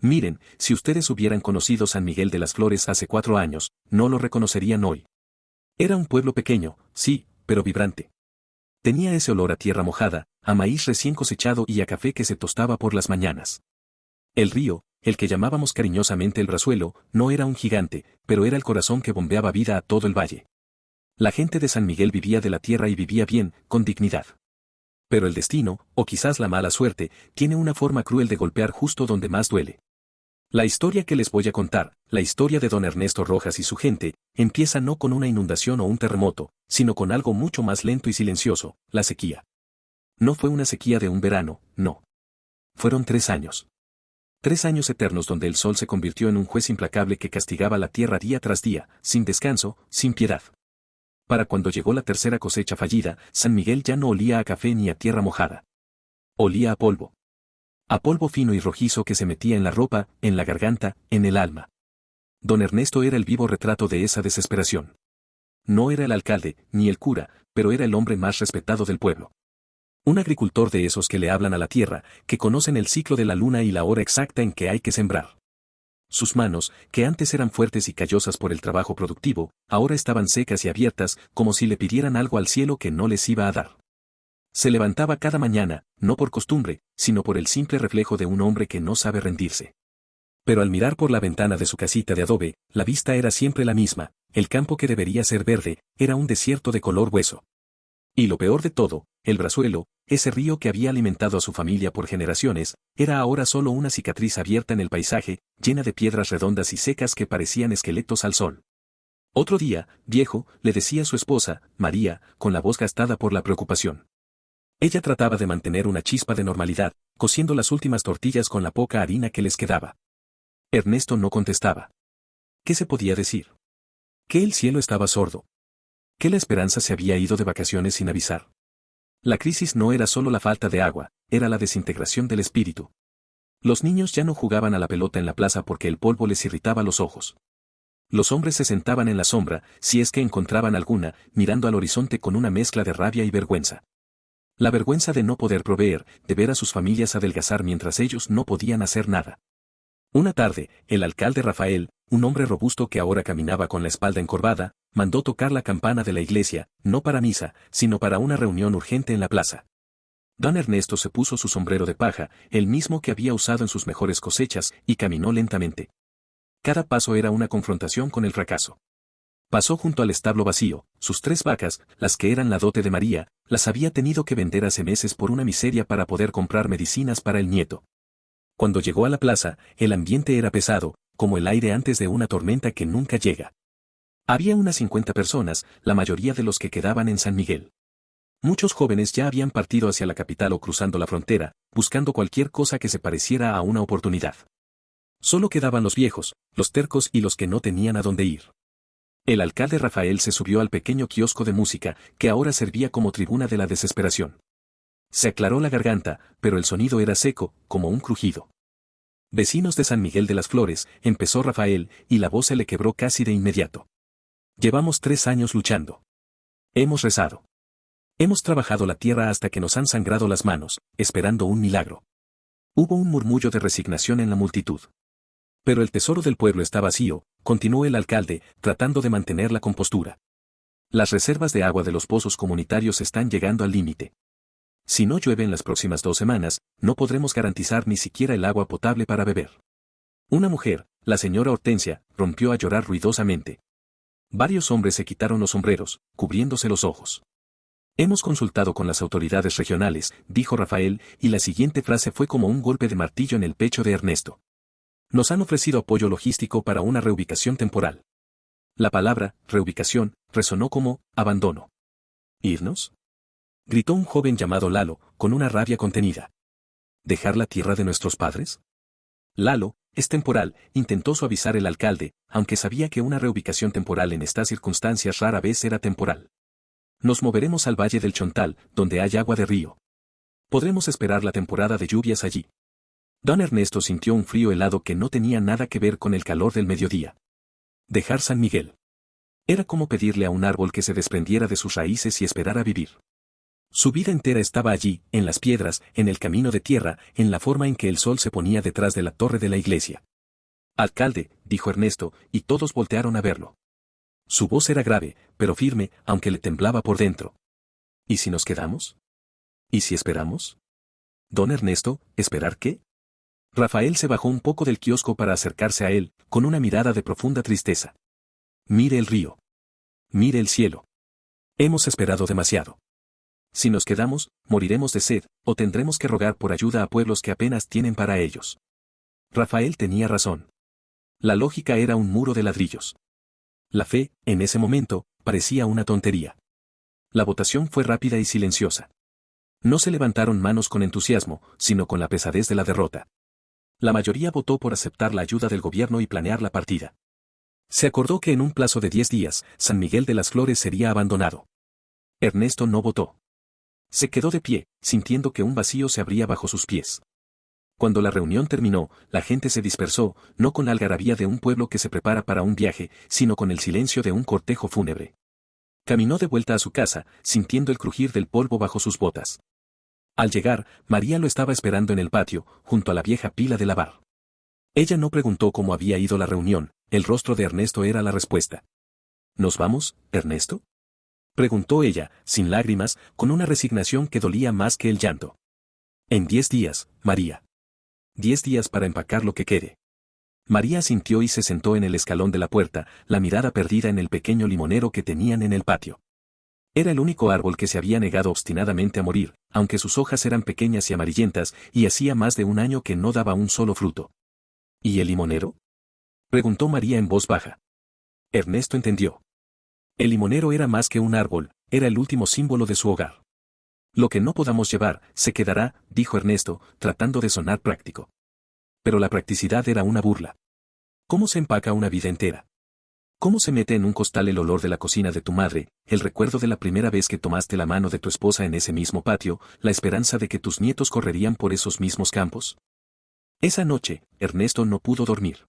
Miren, si ustedes hubieran conocido San Miguel de las Flores hace 4 años, no lo reconocerían hoy. Era un pueblo pequeño, sí, pero vibrante. Tenía ese olor a tierra mojada, a maíz recién cosechado y a café que se tostaba por las mañanas. El río, el que llamábamos cariñosamente el Brazuelo, no era un gigante, pero era el corazón que bombeaba vida a todo el valle. La gente de San Miguel vivía de la tierra y vivía bien, con dignidad. Pero el destino, o quizás la mala suerte, tiene una forma cruel de golpear justo donde más duele. La historia que les voy a contar, la historia de don Ernesto Rojas y su gente, empieza no con una inundación o un terremoto, sino con algo mucho más lento y silencioso, la sequía. No fue una sequía de un verano, no. Fueron 3 años. 3 años eternos donde el sol se convirtió en un juez implacable que castigaba la tierra día tras día, sin descanso, sin piedad. Para cuando llegó la tercera cosecha fallida, San Miguel ya no olía a café ni a tierra mojada. Olía a polvo. A polvo fino y rojizo que se metía en la ropa, en la garganta, en el alma. Don Ernesto era el vivo retrato de esa desesperación. No era el alcalde, ni el cura, pero era el hombre más respetado del pueblo. Un agricultor de esos que le hablan a la tierra, que conocen el ciclo de la luna y la hora exacta en que hay que sembrar. Sus manos, que antes eran fuertes y callosas por el trabajo productivo, ahora estaban secas y abiertas, como si le pidieran algo al cielo que no les iba a dar. Se levantaba cada mañana, no por costumbre, sino por el simple reflejo de un hombre que no sabe rendirse. Pero al mirar por la ventana de su casita de adobe, la vista era siempre la misma, el campo que debería ser verde, era un desierto de color hueso. Y lo peor de todo, el Brazuelo, ese río que había alimentado a su familia por generaciones, era ahora solo una cicatriz abierta en el paisaje, llena de piedras redondas y secas que parecían esqueletos al sol. Otro día, viejo, le decía a su esposa, María, con la voz gastada por la preocupación. Ella trataba de mantener una chispa de normalidad, cociendo las últimas tortillas con la poca harina que les quedaba. Ernesto no contestaba. ¿Qué se podía decir? ¿Que el cielo estaba sordo? ¿Que la esperanza se había ido de vacaciones sin avisar? La crisis no era solo la falta de agua, era la desintegración del espíritu. Los niños ya no jugaban a la pelota en la plaza porque el polvo les irritaba los ojos. Los hombres se sentaban en la sombra, si es que encontraban alguna, mirando al horizonte con una mezcla de rabia y vergüenza. La vergüenza de no poder proveer, de ver a sus familias adelgazar mientras ellos no podían hacer nada. Una tarde, el alcalde Rafael, un hombre robusto que ahora caminaba con la espalda encorvada, mandó tocar la campana de la iglesia, no para misa, sino para una reunión urgente en la plaza. Don Ernesto se puso su sombrero de paja, el mismo que había usado en sus mejores cosechas, y caminó lentamente. Cada paso era una confrontación con el fracaso. Pasó junto al establo vacío, sus 3 vacas, las que eran la dote de María, las había tenido que vender hace meses por una miseria para poder comprar medicinas para el nieto. Cuando llegó a la plaza, el ambiente era pesado, como el aire antes de una tormenta que nunca llega. Había unas 50 personas, la mayoría de los que quedaban en San Miguel. Muchos jóvenes ya habían partido hacia la capital o cruzando la frontera, buscando cualquier cosa que se pareciera a una oportunidad. Solo quedaban los viejos, los tercos y los que no tenían a dónde ir. El alcalde Rafael se subió al pequeño kiosco de música, que ahora servía como tribuna de la desesperación. Se aclaró la garganta, pero el sonido era seco, como un crujido. Vecinos de San Miguel de las Flores, empezó Rafael, y la voz se le quebró casi de inmediato. Llevamos 3 años luchando. Hemos rezado. Hemos trabajado la tierra hasta que nos han sangrado las manos, esperando un milagro. Hubo un murmullo de resignación en la multitud. Pero el tesoro del pueblo está vacío, continuó el alcalde, tratando de mantener la compostura. Las reservas de agua de los pozos comunitarios están llegando al límite. Si no llueve en las próximas 2 semanas, no podremos garantizar ni siquiera el agua potable para beber. Una mujer, la señora Hortensia, rompió a llorar ruidosamente. Varios hombres se quitaron los sombreros, cubriéndose los ojos. Hemos consultado con las autoridades regionales, dijo Rafael, y la siguiente frase fue como un golpe de martillo en el pecho de Ernesto. Nos han ofrecido apoyo logístico para una reubicación temporal. La palabra, reubicación, resonó como, abandono. ¿Irnos? Gritó un joven llamado Lalo, con una rabia contenida. ¿Dejar la tierra de nuestros padres? Lalo, es temporal, intentó suavizar el alcalde, aunque sabía que una reubicación temporal en estas circunstancias rara vez era temporal. Nos moveremos al Valle del Chontal, donde hay agua de río. Podremos esperar la temporada de lluvias allí. Don Ernesto sintió un frío helado que no tenía nada que ver con el calor del mediodía. Dejar San Miguel. Era como pedirle a un árbol que se desprendiera de sus raíces y esperara vivir. Su vida entera estaba allí, en las piedras, en el camino de tierra, en la forma en que el sol se ponía detrás de la torre de la iglesia. Alcalde, dijo Ernesto, y todos voltearon a verlo. Su voz era grave, pero firme, aunque le temblaba por dentro. ¿Y si nos quedamos? ¿Y si esperamos? Don Ernesto, ¿esperar qué? Rafael se bajó un poco del kiosco para acercarse a él, con una mirada de profunda tristeza. Mire el río. Mire el cielo. Hemos esperado demasiado. Si nos quedamos, moriremos de sed, o tendremos que rogar por ayuda a pueblos que apenas tienen para ellos. Rafael tenía razón. La lógica era un muro de ladrillos. La fe, en ese momento, parecía una tontería. La votación fue rápida y silenciosa. No se levantaron manos con entusiasmo, sino con la pesadez de la derrota. La mayoría votó por aceptar la ayuda del gobierno y planear la partida. Se acordó que en un plazo de 10 días, San Miguel de las Flores sería abandonado. Ernesto no votó. Se quedó de pie, sintiendo que un vacío se abría bajo sus pies. Cuando la reunión terminó, la gente se dispersó, no con la algarabía de un pueblo que se prepara para un viaje, sino con el silencio de un cortejo fúnebre. Caminó de vuelta a su casa, sintiendo el crujir del polvo bajo sus botas. Al llegar, María lo estaba esperando en el patio, junto a la vieja pila de lavar. Ella no preguntó cómo había ido la reunión, el rostro de Ernesto era la respuesta. ¿Nos vamos, Ernesto?, preguntó ella, sin lágrimas, con una resignación que dolía más que el llanto. En 10 días, María. 10 días para empacar lo que quede. María asintió y se sentó en el escalón de la puerta, la mirada perdida en el pequeño limonero que tenían en el patio. Era el único árbol que se había negado obstinadamente a morir, aunque sus hojas eran pequeñas y amarillentas, y hacía más de un año que no daba un solo fruto. ¿Y el limonero?, preguntó María en voz baja. Ernesto entendió. El limonero era más que un árbol, era el último símbolo de su hogar. Lo que no podamos llevar, se quedará, dijo Ernesto, tratando de sonar práctico. Pero la practicidad era una burla. ¿Cómo se empaca una vida entera? ¿Cómo se mete en un costal el olor de la cocina de tu madre, el recuerdo de la primera vez que tomaste la mano de tu esposa en ese mismo patio, la esperanza de que tus nietos correrían por esos mismos campos? Esa noche, Ernesto no pudo dormir.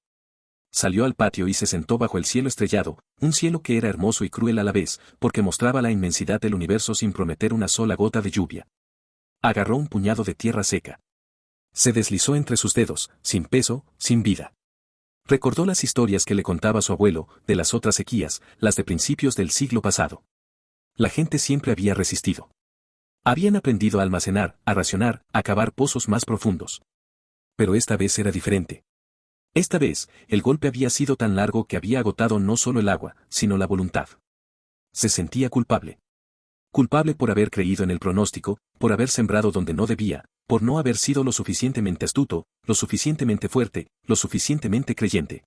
Salió al patio y se sentó bajo el cielo estrellado, un cielo que era hermoso y cruel a la vez, porque mostraba la inmensidad del universo sin prometer una sola gota de lluvia. Agarró un puñado de tierra seca. Se deslizó entre sus dedos, sin peso, sin vida. Recordó las historias que le contaba su abuelo, de las otras sequías, las de principios del siglo pasado. La gente siempre había resistido. Habían aprendido a almacenar, a racionar, a cavar pozos más profundos. Pero esta vez era diferente. Esta vez, el golpe había sido tan largo que había agotado no solo el agua, sino la voluntad. Se sentía culpable. Culpable por haber creído en el pronóstico, por haber sembrado donde no debía, por no haber sido lo suficientemente astuto, lo suficientemente fuerte, lo suficientemente creyente.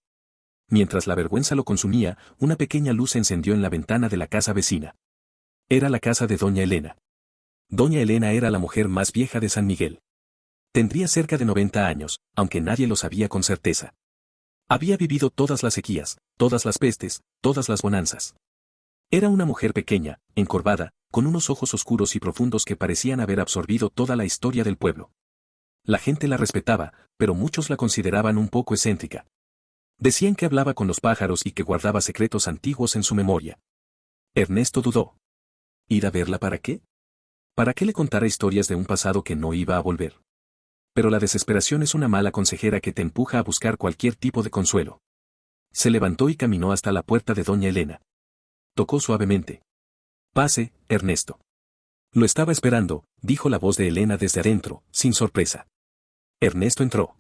Mientras la vergüenza lo consumía, una pequeña luz se encendió en la ventana de la casa vecina. Era la casa de doña Elena. Doña Elena era la mujer más vieja de San Miguel. Tendría cerca de 90 años, aunque nadie lo sabía con certeza. Había vivido todas las sequías, todas las pestes, todas las bonanzas. Era una mujer pequeña, encorvada, con unos ojos oscuros y profundos que parecían haber absorbido toda la historia del pueblo. La gente la respetaba, pero muchos la consideraban un poco excéntrica. Decían que hablaba con los pájaros y que guardaba secretos antiguos en su memoria. Ernesto dudó. ¿Ir a verla para qué? ¿Para qué le contara historias de un pasado que no iba a volver? Pero la desesperación es una mala consejera que te empuja a buscar cualquier tipo de consuelo. Se levantó y caminó hasta la puerta de doña Elena. Tocó suavemente. Pase, Ernesto. Lo estaba esperando, dijo la voz de Elena desde adentro, sin sorpresa. Ernesto entró.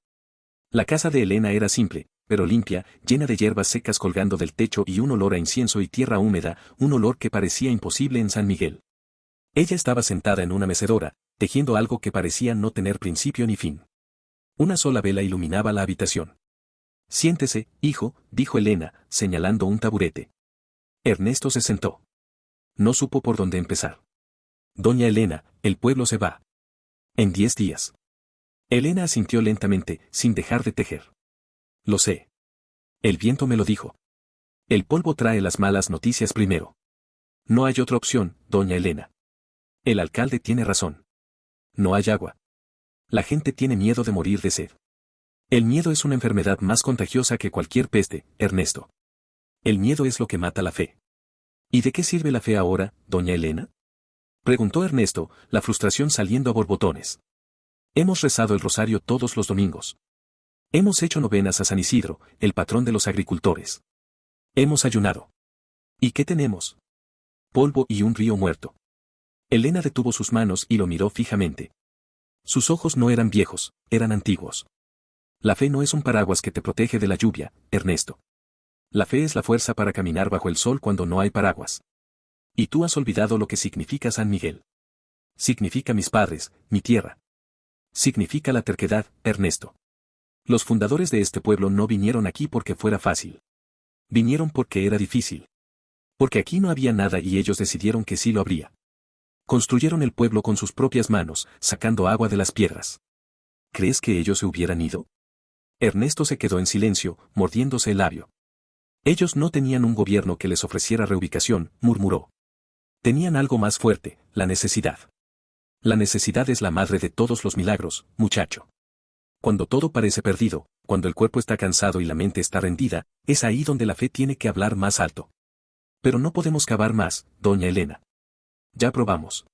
La casa de Elena era simple, pero limpia, llena de hierbas secas colgando del techo y un olor a incienso y tierra húmeda, un olor que parecía imposible en San Miguel. Ella estaba sentada en una mecedora, tejiendo algo que parecía no tener principio ni fin. Una sola vela iluminaba la habitación. Siéntese, hijo, dijo Elena, señalando un taburete. Ernesto se sentó. No supo por dónde empezar. Doña Elena, el pueblo se va. En 10 días. Elena asintió lentamente, sin dejar de tejer. Lo sé. El viento me lo dijo. El polvo trae las malas noticias primero. No hay otra opción, doña Elena. El alcalde tiene razón. No hay agua. La gente tiene miedo de morir de sed. El miedo es una enfermedad más contagiosa que cualquier peste, Ernesto. El miedo es lo que mata la fe. ¿Y de qué sirve la fe ahora, doña Elena? Preguntó Ernesto, la frustración saliendo a borbotones. Hemos rezado el rosario todos los domingos. Hemos hecho novenas a San Isidro, el patrón de los agricultores. Hemos ayunado. ¿Y qué tenemos? Polvo y un río muerto. Elena detuvo sus manos y lo miró fijamente. Sus ojos no eran viejos, eran antiguos. La fe no es un paraguas que te protege de la lluvia, Ernesto. La fe es la fuerza para caminar bajo el sol cuando no hay paraguas. Y tú has olvidado lo que significa San Miguel. Significa mis padres, mi tierra. Significa la terquedad, Ernesto. Los fundadores de este pueblo no vinieron aquí porque fuera fácil. Vinieron porque era difícil. Porque aquí no había nada y ellos decidieron que sí lo habría. Construyeron el pueblo con sus propias manos, sacando agua de las piedras. ¿Crees que ellos se hubieran ido? Ernesto se quedó en silencio, mordiéndose el labio. Ellos no tenían un gobierno que les ofreciera reubicación, murmuró. Tenían algo más fuerte, la necesidad. La necesidad es la madre de todos los milagros, muchacho. Cuando todo parece perdido, cuando el cuerpo está cansado y la mente está rendida, es ahí donde la fe tiene que hablar más alto. Pero no podemos cavar más, doña Elena. Ya probamos.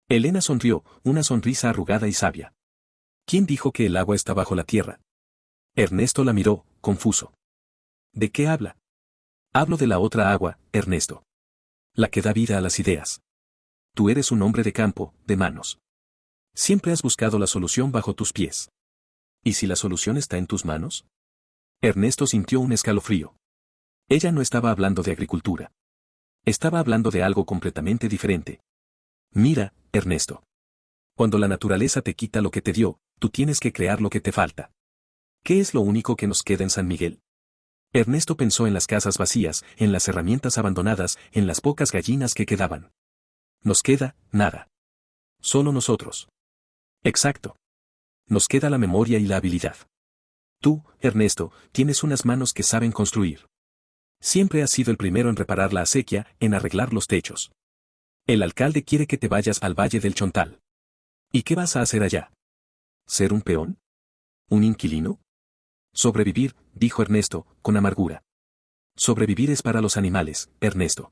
Elena sonrió, una sonrisa arrugada y sabia. ¿Quién dijo que el agua está bajo la tierra? Ernesto la miró, confuso. ¿De qué habla? Hablo de la otra agua, Ernesto. La que da vida a las ideas. Tú eres un hombre de campo, de manos. Siempre has buscado la solución bajo tus pies. ¿Y si la solución está en tus manos? Ernesto sintió un escalofrío. Ella no estaba hablando de agricultura. Estaba hablando de algo completamente diferente. Mira, Ernesto. Cuando la naturaleza te quita lo que te dio, tú tienes que crear lo que te falta. ¿Qué es lo único que nos queda en San Miguel? Ernesto pensó en las casas vacías, en las herramientas abandonadas, en las pocas gallinas que quedaban. Nos queda, nada. Solo nosotros. Exacto. Nos queda la memoria y la habilidad. Tú, Ernesto, tienes unas manos que saben construir. Siempre has sido el primero en reparar la acequia, en arreglar los techos. El alcalde quiere que te vayas al Valle del Chontal. ¿Y qué vas a hacer allá? ¿Ser un peón? ¿Un inquilino? Sobrevivir, dijo Ernesto, con amargura. Sobrevivir es para los animales, Ernesto.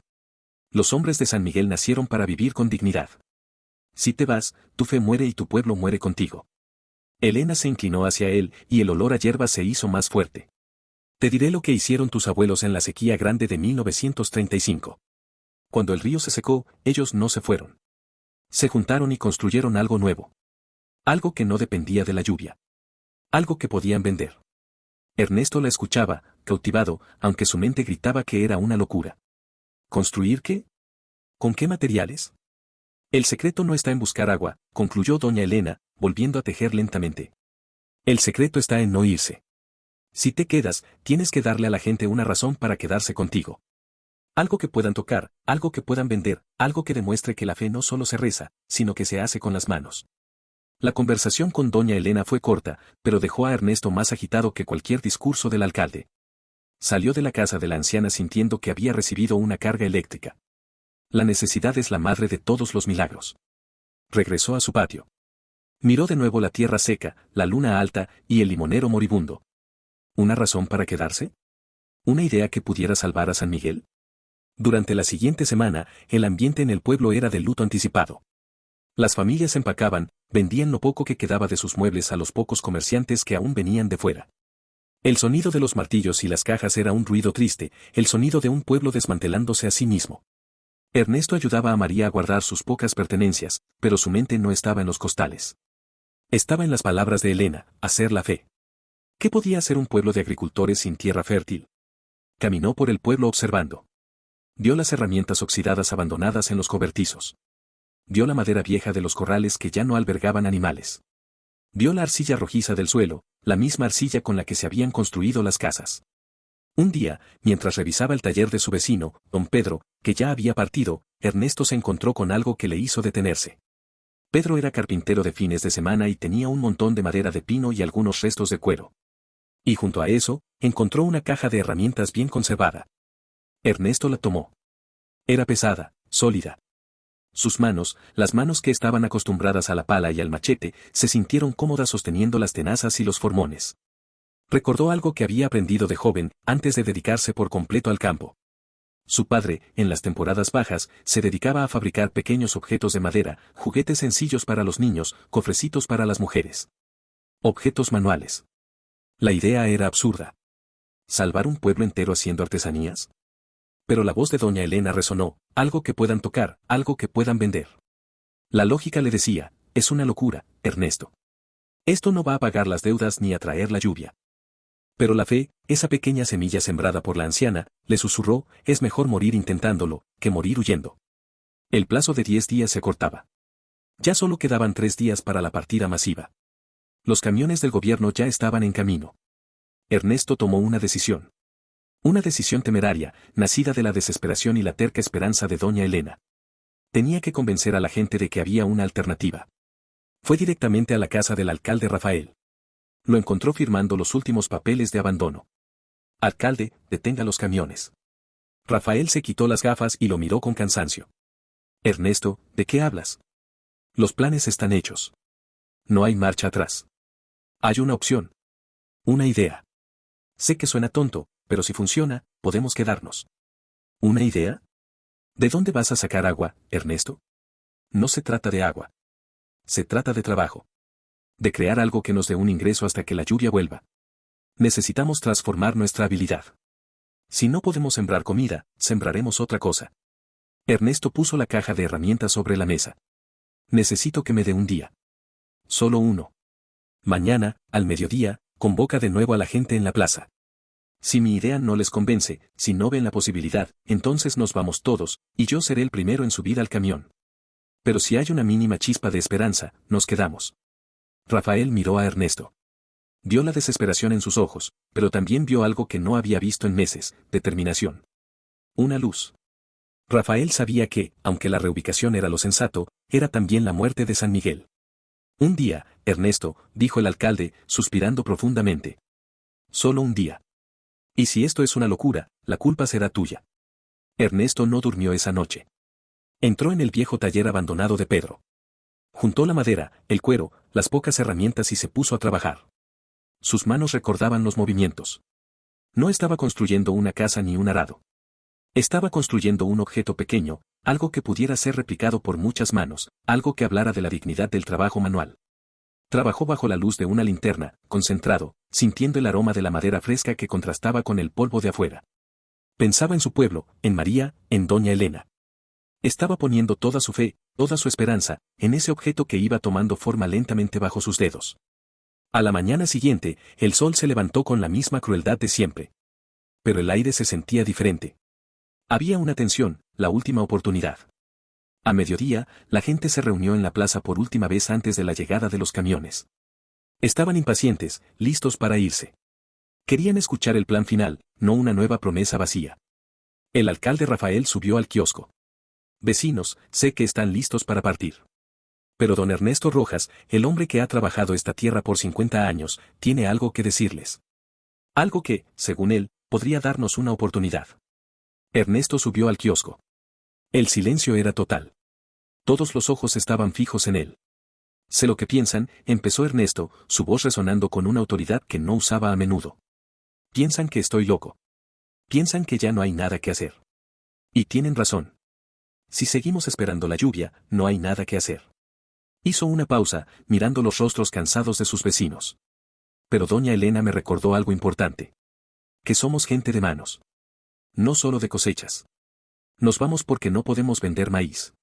Los hombres de San Miguel nacieron para vivir con dignidad. Si te vas, tu fe muere y tu pueblo muere contigo. Elena se inclinó hacia él, y el olor a hierba se hizo más fuerte. Te diré lo que hicieron tus abuelos en la sequía grande de 1935. Cuando el río se secó, ellos no se fueron. Se juntaron y construyeron algo nuevo. Algo que no dependía de la lluvia. Algo que podían vender. Ernesto la escuchaba, cautivado, aunque su mente gritaba que era una locura. ¿Construir qué? ¿Con qué materiales? El secreto no está en buscar agua, concluyó doña Elena, volviendo a tejer lentamente. El secreto está en no irse. Si te quedas, tienes que darle a la gente una razón para quedarse contigo. Algo que puedan tocar, algo que puedan vender, algo que demuestre que la fe no solo se reza, sino que se hace con las manos. La conversación con doña Elena fue corta, pero dejó a Ernesto más agitado que cualquier discurso del alcalde. Salió de la casa de la anciana sintiendo que había recibido una carga eléctrica. La necesidad es la madre de todos los milagros. Regresó a su patio. Miró de nuevo la tierra seca, la luna alta y el limonero moribundo. ¿Una razón para quedarse? ¿Una idea que pudiera salvar a San Miguel? Durante la siguiente semana, el ambiente en el pueblo era de luto anticipado. Las familias empacaban, vendían lo poco que quedaba de sus muebles a los pocos comerciantes que aún venían de fuera. El sonido de los martillos y las cajas era un ruido triste, el sonido de un pueblo desmantelándose a sí mismo. Ernesto ayudaba a María a guardar sus pocas pertenencias, pero su mente no estaba en los costales. Estaba en las palabras de Elena, hacer la fe. ¿Qué podía hacer un pueblo de agricultores sin tierra fértil? Caminó por el pueblo observando. Vio las herramientas oxidadas abandonadas en los cobertizos. Vio la madera vieja de los corrales que ya no albergaban animales. Vio la arcilla rojiza del suelo, la misma arcilla con la que se habían construido las casas. Un día, mientras revisaba el taller de su vecino, don Pedro, que ya había partido, Ernesto se encontró con algo que le hizo detenerse. Pedro era carpintero de fines de semana y tenía un montón de madera de pino y algunos restos de cuero. Y junto a eso, encontró una caja de herramientas bien conservada. Ernesto la tomó. Era pesada, sólida. Sus manos, las manos que estaban acostumbradas a la pala y al machete, se sintieron cómodas sosteniendo las tenazas y los formones. Recordó algo que había aprendido de joven, antes de dedicarse por completo al campo. Su padre, en las temporadas bajas, se dedicaba a fabricar pequeños objetos de madera, juguetes sencillos para los niños, cofrecitos para las mujeres. Objetos manuales. La idea era absurda. ¿Salvar un pueblo entero haciendo artesanías? Pero la voz de doña Elena resonó, algo que puedan tocar, algo que puedan vender. La lógica le decía, es una locura, Ernesto. Esto no va a pagar las deudas ni a traer la lluvia. Pero la fe, esa pequeña semilla sembrada por la anciana, le susurró, es mejor morir intentándolo, que morir huyendo. El plazo de 10 días se cortaba. Ya solo quedaban 3 días para la partida masiva. Los camiones del gobierno ya estaban en camino. Ernesto tomó una decisión. Una decisión temeraria, nacida de la desesperación y la terca esperanza de doña Elena. Tenía que convencer a la gente de que había una alternativa. Fue directamente a la casa del alcalde Rafael. Lo encontró firmando los últimos papeles de abandono. Alcalde, detenga los camiones. Rafael se quitó las gafas y lo miró con cansancio. Ernesto, ¿de qué hablas? Los planes están hechos. No hay marcha atrás. Hay una opción. Una idea. Sé que suena tonto, pero si funciona, podemos quedarnos. ¿Una idea? ¿De dónde vas a sacar agua, Ernesto? No se trata de agua. Se trata de trabajo. De crear algo que nos dé un ingreso hasta que la lluvia vuelva. Necesitamos transformar nuestra habilidad. Si no podemos sembrar comida, sembraremos otra cosa. Ernesto puso la caja de herramientas sobre la mesa. Necesito que me dé un día. Solo uno. Mañana, al mediodía, convoca de nuevo a la gente en la plaza. Si mi idea no les convence, si no ven la posibilidad, entonces nos vamos todos, y yo seré el primero en subir al camión. Pero si hay una mínima chispa de esperanza, nos quedamos. Rafael miró a Ernesto. Vio la desesperación en sus ojos, pero también vio algo que no había visto en meses, determinación. Una luz. Rafael sabía que, aunque la reubicación era lo sensato, era también la muerte de San Miguel. Un día, Ernesto, dijo el alcalde, suspirando profundamente. Solo un día. Y si esto es una locura, la culpa será tuya. Ernesto no durmió esa noche. Entró en el viejo taller abandonado de Pedro. Juntó la madera, el cuero, las pocas herramientas y se puso a trabajar. Sus manos recordaban los movimientos. No estaba construyendo una casa ni un arado. Estaba construyendo un objeto pequeño, algo que pudiera ser replicado por muchas manos, algo que hablara de la dignidad del trabajo manual. Trabajó bajo la luz de una linterna, concentrado, sintiendo el aroma de la madera fresca que contrastaba con el polvo de afuera. Pensaba en su pueblo, en María, en doña Elena. Estaba poniendo toda su fe, toda su esperanza, en ese objeto que iba tomando forma lentamente bajo sus dedos. A la mañana siguiente, el sol se levantó con la misma crueldad de siempre. Pero el aire se sentía diferente. Había una tensión, la última oportunidad. A mediodía, la gente se reunió en la plaza por última vez antes de la llegada de los camiones. Estaban impacientes, listos para irse. Querían escuchar el plan final, no una nueva promesa vacía. El alcalde Rafael subió al kiosco. Vecinos, sé que están listos para partir. Pero don Ernesto Rojas, el hombre que ha trabajado esta tierra por 50 años, tiene algo que decirles. Algo que, según él, podría darnos una oportunidad. Ernesto subió al kiosco. El silencio era total. Todos los ojos estaban fijos en él. Sé lo que piensan, empezó Ernesto, su voz resonando con una autoridad que no usaba a menudo. Piensan que estoy loco. Piensan que ya no hay nada que hacer. Y tienen razón. Si seguimos esperando la lluvia, no hay nada que hacer. Hizo una pausa, mirando los rostros cansados de sus vecinos. Pero doña Elena me recordó algo importante. Que somos gente de manos. No solo de cosechas. Nos vamos porque no podemos vender maíz.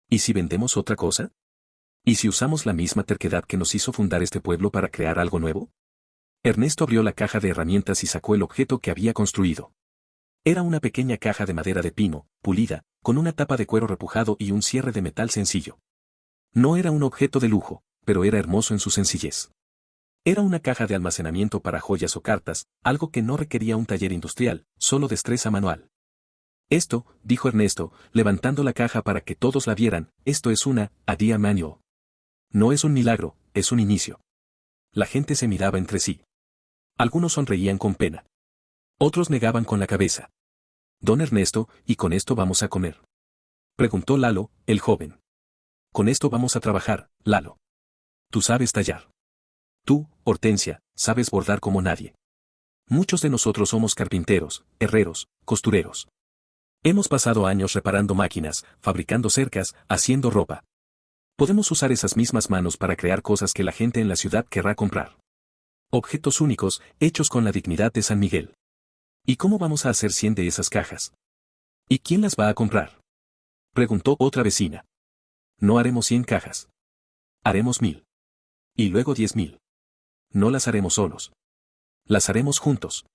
¿Y si vendemos otra cosa? ¿Y si usamos la misma terquedad que nos hizo fundar este pueblo para crear algo nuevo? Ernesto abrió la caja de herramientas y sacó el objeto que había construido. Era una pequeña caja de madera de pino, pulida, con una tapa de cuero repujado y un cierre de metal sencillo. No era un objeto de lujo, pero era hermoso en su sencillez. Era una caja de almacenamiento para joyas o cartas, algo que no requería un taller industrial, solo destreza manual. Esto, dijo Ernesto, levantando la caja para que todos la vieran, esto es una idea manual. No es un milagro, es un inicio. La gente se miraba entre sí. Algunos sonreían con pena. Otros negaban con la cabeza. Don Ernesto, ¿y con esto vamos a comer? Preguntó Lalo, el joven. Con esto vamos a trabajar, Lalo. Tú sabes tallar. Tú, Hortensia, sabes bordar como nadie. Muchos de nosotros somos carpinteros, herreros, costureros. Hemos pasado años reparando máquinas, fabricando cercas, haciendo ropa. Podemos usar esas mismas manos para crear cosas que la gente en la ciudad querrá comprar. Objetos únicos, hechos con la dignidad de San Miguel. ¿Y cómo vamos a hacer 100 de esas cajas? ¿Y quién las va a comprar? Preguntó otra vecina. No haremos 100 cajas. Haremos 1000. Y luego 10.000. No las haremos solos. Las haremos juntos.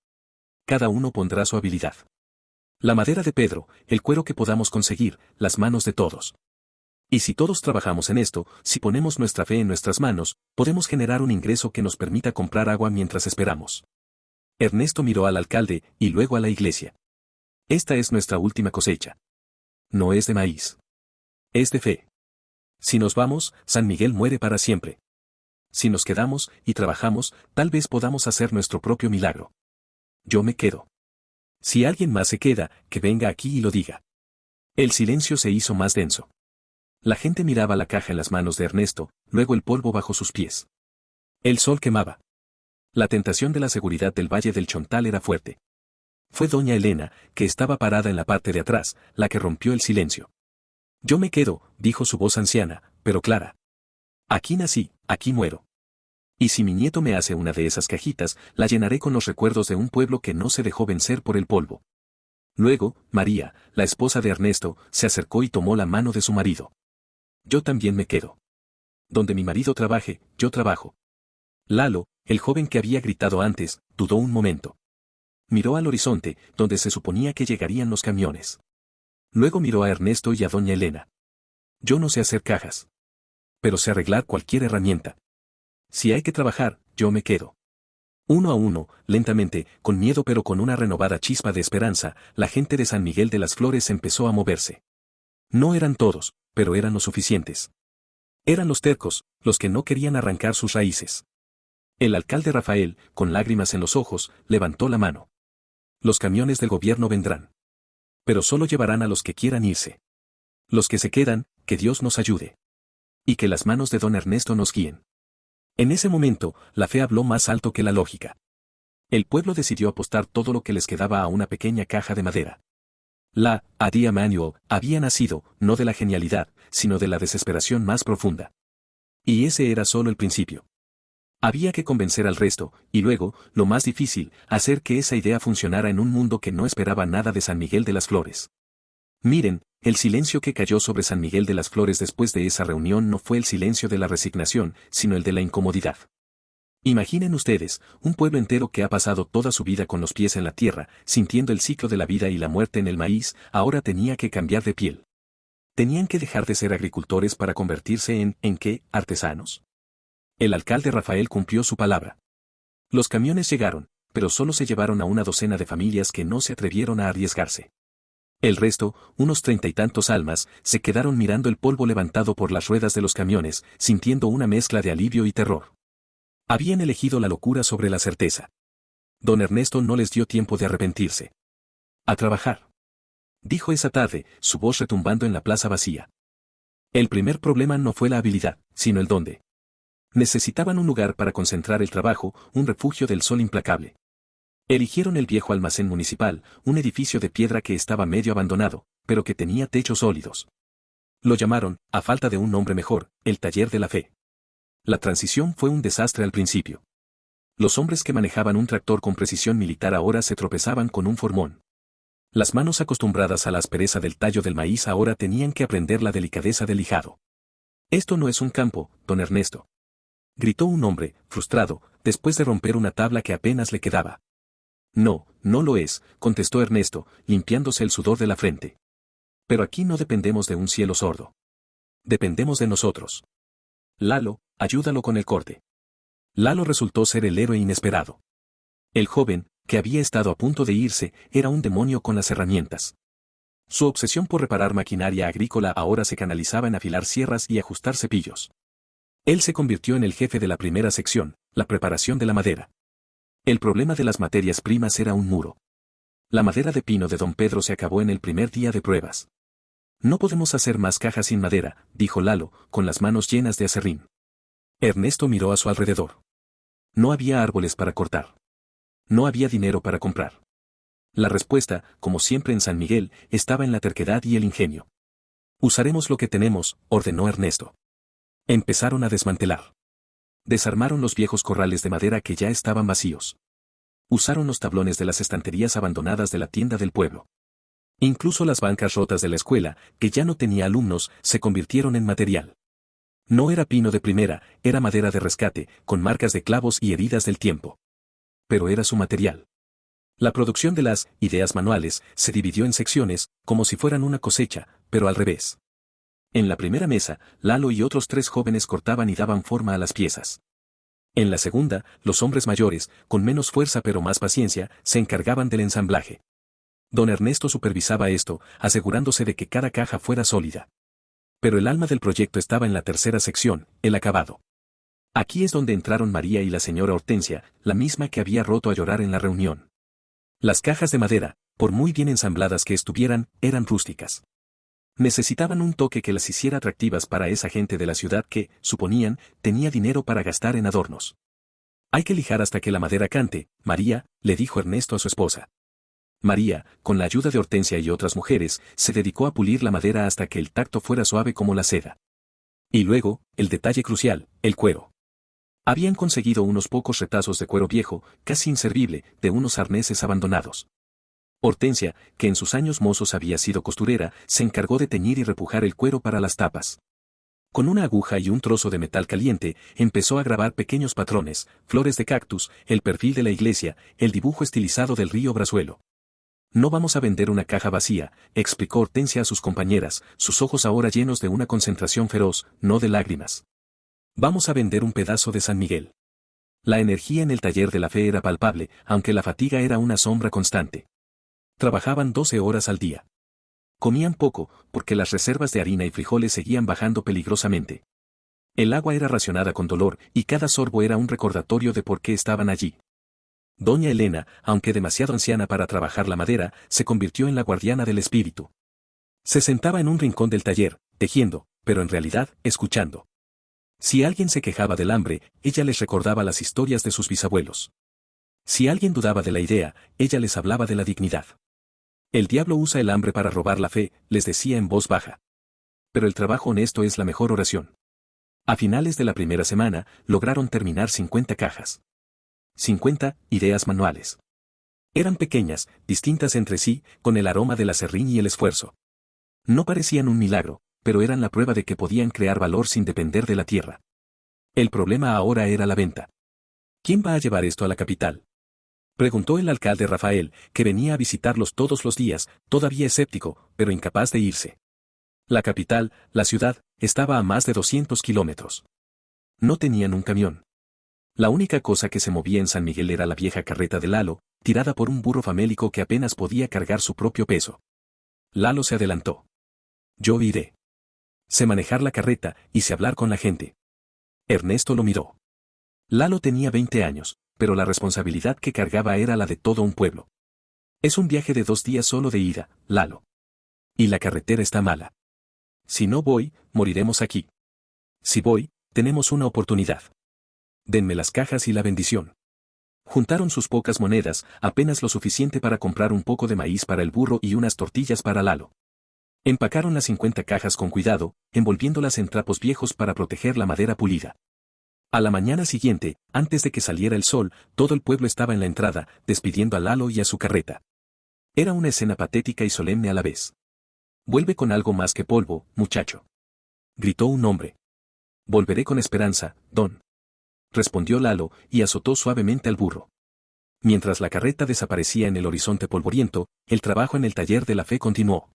Cada uno pondrá su habilidad. La madera de Pedro, el cuero que podamos conseguir, las manos de todos. Y si todos trabajamos en esto, si ponemos nuestra fe en nuestras manos, podemos generar un ingreso que nos permita comprar agua mientras esperamos. Ernesto miró al alcalde y luego a la iglesia. Esta es nuestra última cosecha. No es de maíz. Es de fe. Si nos vamos, San Miguel muere para siempre. Si nos quedamos y trabajamos, tal vez podamos hacer nuestro propio milagro. Yo me quedo. Si alguien más se queda, que venga aquí y lo diga. El silencio se hizo más denso. La gente miraba la caja en las manos de Ernesto, luego el polvo bajo sus pies. El sol quemaba. La tentación de la seguridad del Valle del Chontal era fuerte. Fue doña Elena, que estaba parada en la parte de atrás, la que rompió el silencio. Yo me quedo, dijo su voz anciana, pero clara. Aquí nací, aquí muero. Y si mi nieto me hace una de esas cajitas, la llenaré con los recuerdos de un pueblo que no se dejó vencer por el polvo. Luego, María, la esposa de Ernesto, se acercó y tomó la mano de su marido. Yo también me quedo. Donde mi marido trabaje, yo trabajo. Lalo, el joven que había gritado antes, dudó un momento. Miró al horizonte, donde se suponía que llegarían los camiones. Luego miró a Ernesto y a doña Elena. Yo no sé hacer cajas. Pero sé arreglar cualquier herramienta. Si hay que trabajar, yo me quedo. Uno a uno, lentamente, con miedo pero con una renovada chispa de esperanza, la gente de San Miguel de las Flores empezó a moverse. No eran todos, pero eran los suficientes. Eran los tercos, los que no querían arrancar sus raíces. El alcalde Rafael, con lágrimas en los ojos, levantó la mano. Los camiones del gobierno vendrán. Pero solo llevarán a los que quieran irse. Los que se quedan, que Dios nos ayude. Y que las manos de don Ernesto nos guíen. En ese momento, la fe habló más alto que la lógica. El pueblo decidió apostar todo lo que les quedaba a una pequeña caja de madera. La Idea Manual había nacido, no de la genialidad, sino de la desesperación más profunda. Y ese era solo el principio. Había que convencer al resto, y luego, lo más difícil, hacer que esa idea funcionara en un mundo que no esperaba nada de San Miguel de las Flores. Miren, el silencio que cayó sobre San Miguel de las Flores después de esa reunión no fue el silencio de la resignación, sino el de la incomodidad. Imaginen ustedes, un pueblo entero que ha pasado toda su vida con los pies en la tierra, sintiendo el ciclo de la vida y la muerte en el maíz, ahora tenía que cambiar de piel. Tenían que dejar de ser agricultores para convertirse ¿en qué? Artesanos. El alcalde Rafael cumplió su palabra. Los camiones llegaron, pero solo se llevaron a una docena de familias que no se atrevieron a arriesgarse. El resto, unos 30 y tantos almas, se quedaron mirando el polvo levantado por las ruedas de los camiones, sintiendo una mezcla de alivio y terror. Habían elegido la locura sobre la certeza. Don Ernesto no les dio tiempo de arrepentirse. A trabajar. Dijo esa tarde, su voz retumbando en la plaza vacía. El primer problema no fue la habilidad, sino el dónde. Necesitaban un lugar para concentrar el trabajo, un refugio del sol implacable. Eligieron el viejo almacén municipal, un edificio de piedra que estaba medio abandonado, pero que tenía techos sólidos. Lo llamaron, a falta de un nombre mejor, el taller de la fe. La transición fue un desastre al principio. Los hombres que manejaban un tractor con precisión militar ahora se tropezaban con un formón. Las manos acostumbradas a la aspereza del tallo del maíz ahora tenían que aprender la delicadeza del lijado. Esto no es un campo, don Ernesto. Gritó un hombre, frustrado, después de romper una tabla que apenas le quedaba. No, no lo es, contestó Ernesto, limpiándose el sudor de la frente. Pero aquí no dependemos de un cielo sordo. Dependemos de nosotros. Lalo, ayúdalo con el corte. Lalo resultó ser el héroe inesperado. El joven, que había estado a punto de irse, era un demonio con las herramientas. Su obsesión por reparar maquinaria agrícola ahora se canalizaba en afilar sierras y ajustar cepillos. Él se convirtió en el jefe de la primera sección, la preparación de la madera. El problema de las materias primas era un muro. La madera de pino de don Pedro se acabó en el primer día de pruebas. No podemos hacer más cajas sin madera, dijo Lalo, con las manos llenas de aserrín. Ernesto miró a su alrededor. No había árboles para cortar. No había dinero para comprar. La respuesta, como siempre en San Miguel, estaba en la terquedad y el ingenio. Usaremos lo que tenemos, ordenó Ernesto. Empezaron a desmantelar. Desarmaron los viejos corrales de madera que ya estaban vacíos. Usaron los tablones de las estanterías abandonadas de la tienda del pueblo. Incluso las bancas rotas de la escuela, que ya no tenía alumnos, se convirtieron en material. No era pino de primera, era madera de rescate, con marcas de clavos y heridas del tiempo. Pero era su material. La producción de las ideas manuales se dividió en secciones, como si fueran una cosecha, pero al revés. En la primera mesa, Lalo y otros 3 jóvenes cortaban y daban forma a las piezas. En la segunda, los hombres mayores, con menos fuerza pero más paciencia, se encargaban del ensamblaje. Don Ernesto supervisaba esto, asegurándose de que cada caja fuera sólida. Pero el alma del proyecto estaba en la tercera sección, el acabado. Aquí es donde entraron María y la señora Hortensia, la misma que había roto a llorar en la reunión. Las cajas de madera, por muy bien ensambladas que estuvieran, eran rústicas. Necesitaban un toque que las hiciera atractivas para esa gente de la ciudad que, suponían, tenía dinero para gastar en adornos. Hay que lijar hasta que la madera cante, María, le dijo Ernesto a su esposa. María, con la ayuda de Hortensia y otras mujeres, se dedicó a pulir la madera hasta que el tacto fuera suave como la seda. Y luego, el detalle crucial, el cuero. Habían conseguido unos pocos retazos de cuero viejo, casi inservible, de unos arneses abandonados. Hortensia, que en sus años mozos había sido costurera, se encargó de teñir y repujar el cuero para las tapas. Con una aguja y un trozo de metal caliente, empezó a grabar pequeños patrones, flores de cactus, el perfil de la iglesia, el dibujo estilizado del río Brazuelo. No vamos a vender una caja vacía, explicó Hortensia a sus compañeras, sus ojos ahora llenos de una concentración feroz, no de lágrimas. Vamos a vender un pedazo de San Miguel. La energía en el taller de la fe era palpable, aunque la fatiga era una sombra constante. Trabajaban 12 horas al día. Comían poco, porque las reservas de harina y frijoles seguían bajando peligrosamente. El agua era racionada con dolor, y cada sorbo era un recordatorio de por qué estaban allí. Doña Elena, aunque demasiado anciana para trabajar la madera, se convirtió en la guardiana del espíritu. Se sentaba en un rincón del taller, tejiendo, pero en realidad, escuchando. Si alguien se quejaba del hambre, ella les recordaba las historias de sus bisabuelos. Si alguien dudaba de la idea, ella les hablaba de la dignidad. El diablo usa el hambre para robar la fe, les decía en voz baja. Pero el trabajo honesto es la mejor oración. A finales de la primera semana, lograron terminar 50 cajas. 50 ideas manuales. Eran pequeñas, distintas entre sí, con el aroma del aserrín y el esfuerzo. No parecían un milagro, pero eran la prueba de que podían crear valor sin depender de la tierra. El problema ahora era la venta. ¿Quién va a llevar esto a la capital?, preguntó el alcalde Rafael, que venía a visitarlos todos los días, todavía escéptico, pero incapaz de irse. La capital, la ciudad, estaba a más de 200 kilómetros. No tenían un camión. La única cosa que se movía en San Miguel era la vieja carreta de Lalo, tirada por un burro famélico que apenas podía cargar su propio peso. Lalo se adelantó. Yo iré. Sé manejar la carreta y sé hablar con la gente. Ernesto lo miró. Lalo tenía 20 años, pero la responsabilidad que cargaba era la de todo un pueblo. Es un viaje de 2 días solo de ida, Lalo. Y la carretera está mala. Si no voy, moriremos aquí. Si voy, tenemos una oportunidad. Denme las cajas y la bendición. Juntaron sus pocas monedas, apenas lo suficiente para comprar un poco de maíz para el burro y unas tortillas para Lalo. Empacaron las 50 cajas con cuidado, envolviéndolas en trapos viejos para proteger la madera pulida. A la mañana siguiente, antes de que saliera el sol, todo el pueblo estaba en la entrada, despidiendo a Lalo y a su carreta. Era una escena patética y solemne a la vez. Vuelve con algo más que polvo, muchacho. Gritó un hombre. Volveré con esperanza, don. Respondió Lalo, y azotó suavemente al burro. Mientras la carreta desaparecía en el horizonte polvoriento, el trabajo en el taller de la fe continuó.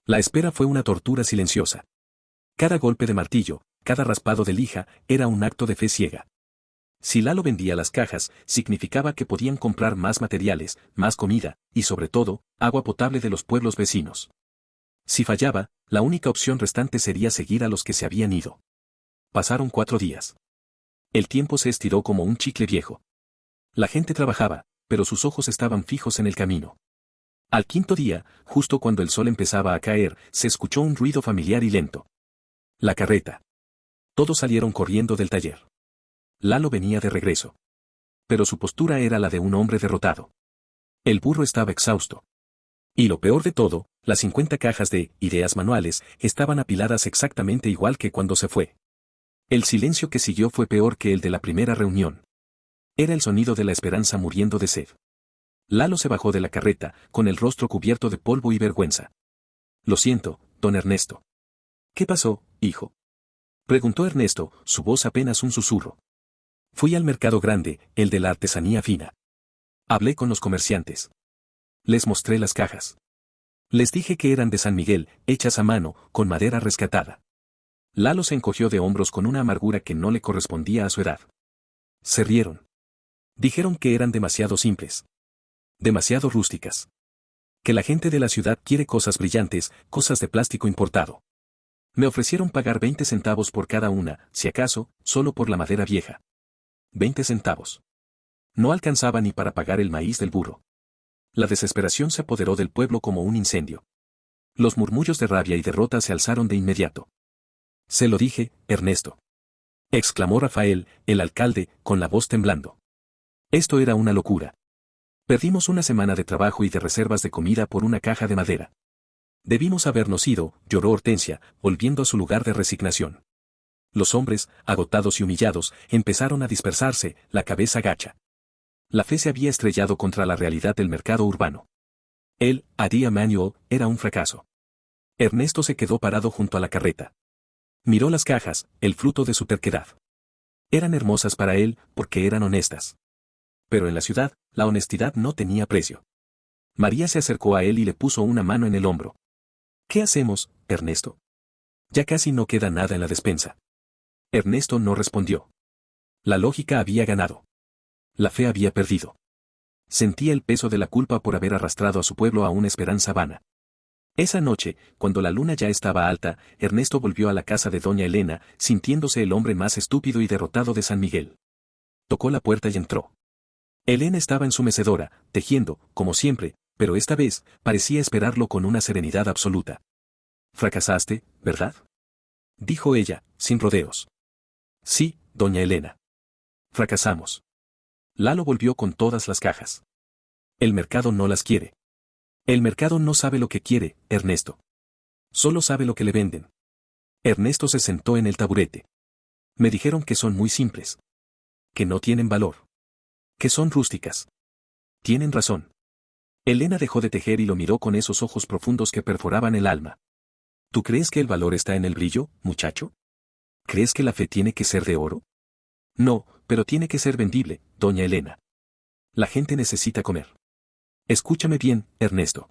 La espera fue una tortura silenciosa. Cada golpe de martillo, cada raspado de lija, era un acto de fe ciega. Si Lalo vendía las cajas, significaba que podían comprar más materiales, más comida, y sobre todo, agua potable de los pueblos vecinos. Si fallaba, la única opción restante sería seguir a los que se habían ido. Pasaron 4 días. El tiempo se estiró como un chicle viejo. La gente trabajaba, pero sus ojos estaban fijos en el camino. Al 5.º día, justo cuando el sol empezaba a caer, se escuchó un ruido familiar y lento. La carreta. Todos salieron corriendo del taller. Lalo venía de regreso. Pero su postura era la de un hombre derrotado. El burro estaba exhausto. Y lo peor de todo, las 50 cajas de ideas manuales estaban apiladas exactamente igual que cuando se fue. El silencio que siguió fue peor que el de la primera reunión. Era el sonido de la esperanza muriendo de sed. Lalo se bajó de la carreta, con el rostro cubierto de polvo y vergüenza. Lo siento, don Ernesto. ¿Qué pasó, hijo? Preguntó Ernesto, su voz apenas un susurro. Fui al mercado grande, el de la artesanía fina. Hablé con los comerciantes. Les mostré las cajas. Les dije que eran de San Miguel, hechas a mano, con madera rescatada. Lalo se encogió de hombros con una amargura que no le correspondía a su edad. Se rieron. Dijeron que eran demasiado simples. Demasiado rústicas. Que la gente de la ciudad quiere cosas brillantes, cosas de plástico importado. Me ofrecieron pagar 20 centavos por cada una, si acaso, solo por la madera vieja. 20 centavos. No alcanzaba ni para pagar el maíz del burro. La desesperación se apoderó del pueblo como un incendio. Los murmullos de rabia y derrota se alzaron de inmediato. Se lo dije, Ernesto. Exclamó Rafael, el alcalde, con la voz temblando. Esto era una locura. Perdimos una semana de trabajo y de reservas de comida por una caja de madera. Debimos habernos ido, lloró Hortensia, volviendo a su lugar de resignación. Los hombres, agotados y humillados, empezaron a dispersarse, la cabeza gacha. La fe se había estrellado contra la realidad del mercado urbano. El Idea Manual era un fracaso. Ernesto se quedó parado junto a la carreta. Miró las cajas, el fruto de su terquedad. Eran hermosas para él, porque eran honestas. Pero en la ciudad, la honestidad no tenía precio. María se acercó a él y le puso una mano en el hombro. ¿Qué hacemos, Ernesto? Ya casi no queda nada en la despensa. Ernesto no respondió. La lógica había ganado. La fe había perdido. Sentía el peso de la culpa por haber arrastrado a su pueblo a una esperanza vana. Esa noche, cuando la luna ya estaba alta, Ernesto volvió a la casa de doña Elena, sintiéndose el hombre más estúpido y derrotado de San Miguel. Tocó la puerta y entró. Elena estaba en su mecedora, tejiendo, como siempre, pero esta vez, parecía esperarlo con una serenidad absoluta. «Fracasaste, ¿verdad?», dijo ella, sin rodeos. «Sí, doña Elena. Fracasamos». Lalo volvió con todas las cajas. «El mercado no las quiere». «El mercado no sabe lo que quiere, Ernesto. Solo sabe lo que le venden». Ernesto se sentó en el taburete. «Me dijeron que son muy simples. Que no tienen valor. Que son rústicas». «Tienen razón». Elena dejó de tejer y lo miró con esos ojos profundos que perforaban el alma. ¿Tú crees que el valor está en el brillo, muchacho? ¿Crees que la fe tiene que ser de oro? No, pero tiene que ser vendible, doña Elena. La gente necesita comer. Escúchame bien, Ernesto.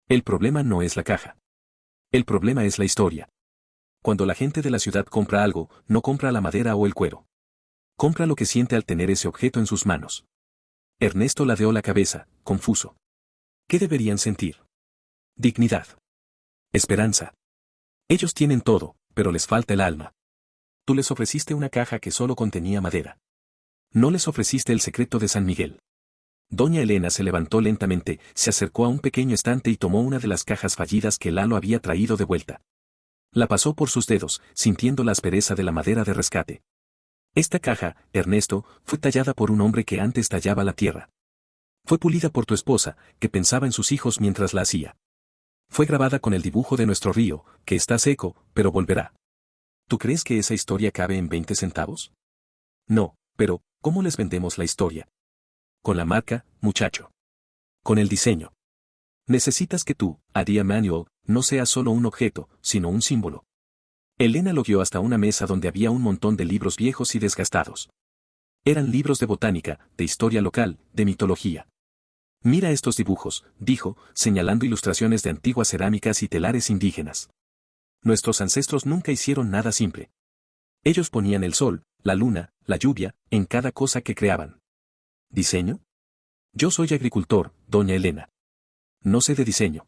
El problema no es la caja. El problema es la historia. Cuando la gente de la ciudad compra algo, no compra la madera o el cuero. Compra lo que siente al tener ese objeto en sus manos. Ernesto ladeó la cabeza, confuso. ¿Qué deberían sentir? Dignidad. Esperanza. Ellos tienen todo, pero les falta el alma. Tú les ofreciste una caja que solo contenía madera. No les ofreciste el secreto de San Miguel. Doña Elena se levantó lentamente, se acercó a un pequeño estante y tomó una de las cajas fallidas que Lalo había traído de vuelta. La pasó por sus dedos, sintiendo la aspereza de la madera de rescate. Esta caja, Ernesto, fue tallada por un hombre que antes tallaba la tierra. Fue pulida por tu esposa, que pensaba en sus hijos mientras la hacía. Fue grabada con el dibujo de nuestro río, que está seco, pero volverá. ¿Tú crees que esa historia cabe en 20 centavos? No, pero, ¿cómo les vendemos la historia? Con la marca, muchacho. Con el diseño. Necesitas que tú, Idea Manual, no sea solo un objeto, sino un símbolo. Elena lo guió hasta una mesa donde había un montón de libros viejos y desgastados. Eran libros de botánica, de historia local, de mitología. Mira estos dibujos, dijo, señalando ilustraciones de antiguas cerámicas y telares indígenas. Nuestros ancestros nunca hicieron nada simple. Ellos ponían el sol, la luna, la lluvia, en cada cosa que creaban. ¿Diseño? Yo soy agricultor, doña Elena. No sé de diseño.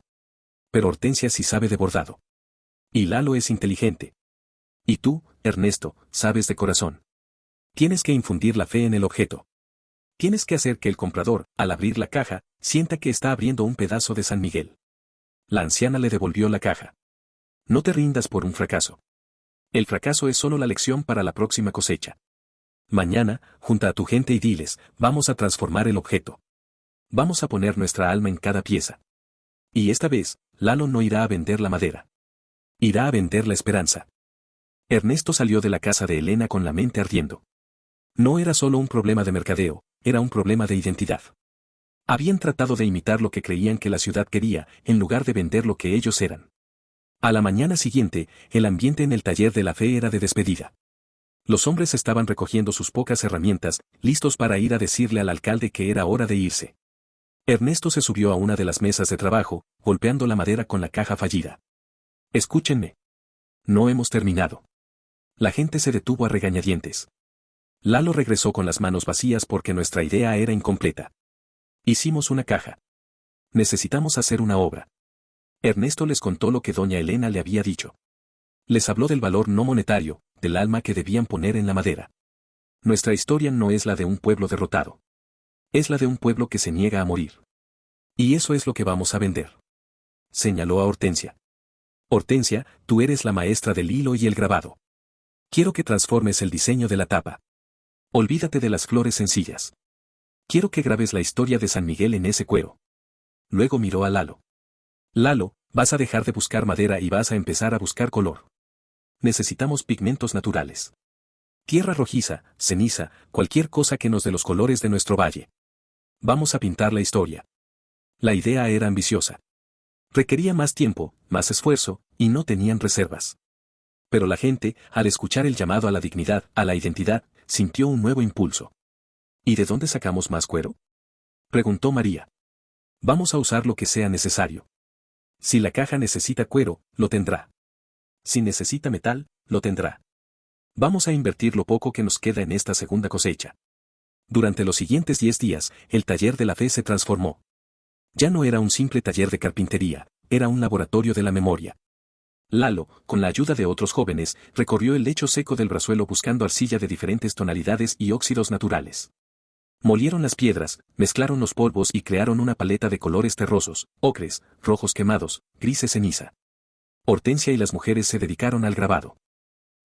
Pero Hortensia sí sabe de bordado. Y Lalo es inteligente. Y tú, Ernesto, sabes de corazón. Tienes que infundir la fe en el objeto. Tienes que hacer que el comprador, al abrir la caja, sienta que está abriendo un pedazo de San Miguel. La anciana le devolvió la caja. No te rindas por un fracaso. El fracaso es solo la lección para la próxima cosecha. Mañana, junta a tu gente y diles, vamos a transformar el objeto. Vamos a poner nuestra alma en cada pieza. Y esta vez, Lalo no irá a vender la madera. Irá a vender la esperanza. Ernesto salió de la casa de Elena con la mente ardiendo. No era solo un problema de mercadeo, era un problema de identidad. Habían tratado de imitar lo que creían que la ciudad quería, en lugar de vender lo que ellos eran. A la mañana siguiente, el ambiente en el taller de la fe era de despedida. Los hombres estaban recogiendo sus pocas herramientas, listos para ir a decirle al alcalde que era hora de irse. Ernesto se subió a una de las mesas de trabajo, golpeando la madera con la caja fallida. Escúchenme. No hemos terminado. La gente se detuvo a regañadientes. Lalo regresó con las manos vacías porque nuestra idea era incompleta. Hicimos una caja. Necesitamos hacer una obra. Ernesto les contó lo que doña Elena le había dicho. Les habló del valor no monetario, del alma que debían poner en la madera. Nuestra historia no es la de un pueblo derrotado. Es la de un pueblo que se niega a morir. Y eso es lo que vamos a vender. Señaló a Hortensia. Hortensia, tú eres la maestra del hilo y el grabado. Quiero que transformes el diseño de la tapa. Olvídate de las flores sencillas. Quiero que grabes la historia de San Miguel en ese cuero. Luego miró a Lalo. Lalo, vas a dejar de buscar madera y vas a empezar a buscar color. Necesitamos pigmentos naturales. Tierra rojiza, ceniza, cualquier cosa que nos dé los colores de nuestro valle. Vamos a pintar la historia. La idea era ambiciosa. Requería más tiempo, más esfuerzo, y no tenían reservas. Pero la gente, al escuchar el llamado a la dignidad, a la identidad, sintió un nuevo impulso. ¿Y de dónde sacamos más cuero? Preguntó María. Vamos a usar lo que sea necesario. Si la caja necesita cuero, lo tendrá. Si necesita metal, lo tendrá. Vamos a invertir lo poco que nos queda en esta segunda cosecha. Durante los siguientes 10 días, el taller de la fe se transformó. Ya no era un simple taller de carpintería, era un laboratorio de la memoria. Lalo, con la ayuda de otros jóvenes, recorrió el lecho seco del brazuelo buscando arcilla de diferentes tonalidades y óxidos naturales. Molieron las piedras, mezclaron los polvos y crearon una paleta de colores terrosos, ocres, rojos quemados, grises ceniza. Hortensia y las mujeres se dedicaron al grabado.